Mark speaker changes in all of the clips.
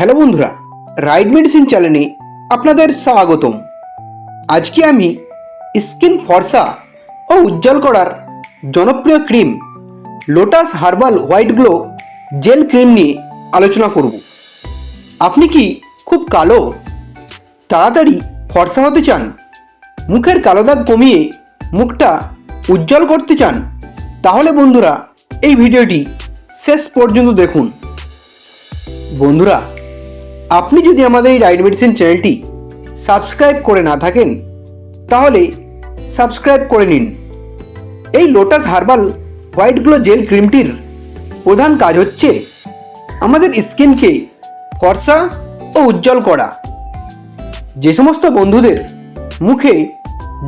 Speaker 1: Hello বন্ধুরা, right medicine চ্যানেলে আপনাদের স্বাগতম। আজকে আমি স্কিন ফর্সা ও উজ্জ্বল করার জনপ্রিয় cream lotus herbal white glow jail cream নিয়ে আলোচনা করব। আপনি কি খুব কালো, তাড়াতাড়ি ফর্সা হতে চান, মুখের কালো দাগ কমিয়ে মুখটা উজ্জ্বল করতে চান? তাহলে বন্ধুরা এই ভিডিওটি শেষ পর্যন্ত দেখুন। বন্ধুরা, আপনি যদি আমাদের এই রাইট মেডিসিন চ্যানেলটি সাবস্ক্রাইব করে না থাকেন তাহলে সাবস্ক্রাইব করে নিন। এই Lotus herbal white glow gel ক্রিমটির প্রধান কাজ হচ্ছে আমাদের স্কিনকে ফর্সা ও উজ্জ্বল করা। যে সমস্ত বন্ধুদের মুখে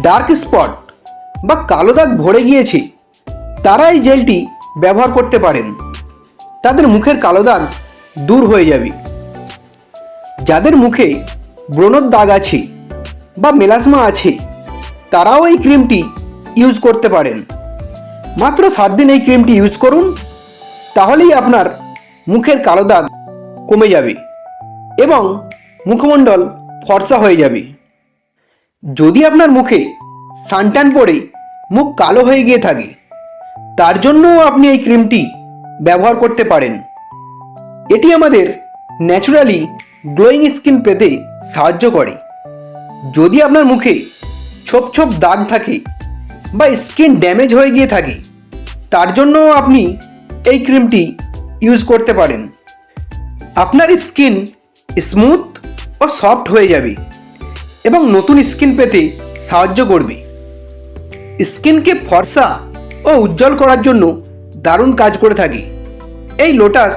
Speaker 1: ডার্ক স্পট বা কালো দাগ ভরে গিয়েছে তারা এই জেলটি ব্যবহার করতে পারেন। তাদের মুখের কালো দাগ দূর হয়ে যাবে। যাদের মুখে ব্রণর দাগ আছে বা মেলাসমা আছে তারাও এই ক্রিমটি ইউজ করতে পারেন। মাত্র 7 দিন এই ক্রিমটি ইউজ করুন, তাহলেই আপনার মুখের কালো দাগ কমে যাবে এবং মুখমণ্ডল ফর্সা হয়ে যাবে। যদি আপনার মুখে সানট্যান পড়ে মুখ কালো হয়ে গিয়ে থাকে তার জন্যও আপনি এই ক্রিমটি ব্যবহার করতে পারেন। এটি আমাদের ন্যাচারালি গ্লোয়িং স্কিন পেতে সাহায্য করে। যদি আপনার মুখে ছোপ ছোপ দাগ থাকে বা স্কিন ড্যামেজ হয়ে গিয়ে থাকে তার জন্য আপনি এই ক্রিমটি ইউজ করতে পারেন। আপনার স্কিন স্মুথ ও সফট হয়ে যাবে এবং নতুন স্কিন পেতে সাহায্য করবে। স্কিনকে ফর্সা ও উজ্জ্বল করার জন্য দারুণ কাজ করে থাকে এই লোটাস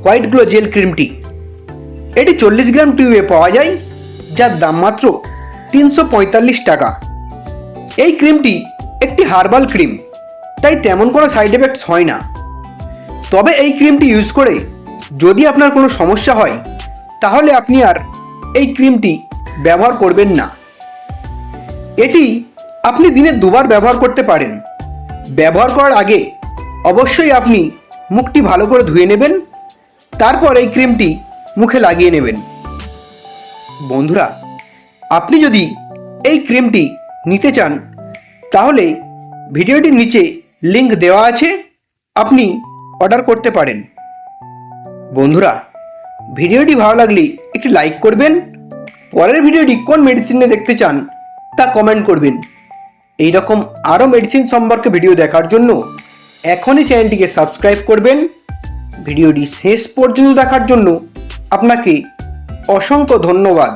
Speaker 1: হোয়াইট গ্লো জেল ক্রিমটি। এটি 40 গ্রাম টিউবে পাওয়া যায়, যার দাম মাত্র 345 টাকা। এই ক্রিমটি একটি হার্বাল ক্রিম, তাই তেমন কোনো সাইড এফেক্টস হয় না। তবে এই ক্রিমটি ইউজ করে যদি আপনার কোনো সমস্যা হয় তাহলে আপনি আর এই ক্রিমটি ব্যবহার করবেন না। এটি আপনি দিনে 2 বার ব্যবহার করতে পারেন। ব্যবহার করার আগে অবশ্যই আপনি মুখটি ভালো করে ধুয়ে নেবেন, তারপর এই ক্রিমটি মুখে লাগিয়ে নেবেন। বন্ধুরা, আপনি যদি এই ক্রিমটি নিতে চান তাহলে ভিডিওটির নিচে লিংক দেওয়া আছে, আপনি অর্ডার করতে পারেন। বন্ধুরা, ভিডিওটি ভালো লাগলে একটি লাইক করবেন। পরের ভিডিওটি কোন মেডিসিনে দেখতে চান তা কমেন্ট করবেন। এই রকম আরও মেডিসিন সম্পর্কে ভিডিও দেখার জন্য এখনই চ্যানেলটিকে সাবস্ক্রাইব করবেন। ভিডিওটি শেষ পর্যন্ত দেখার জন্য আপনাকে অসংখ্য ধন্যবাদ।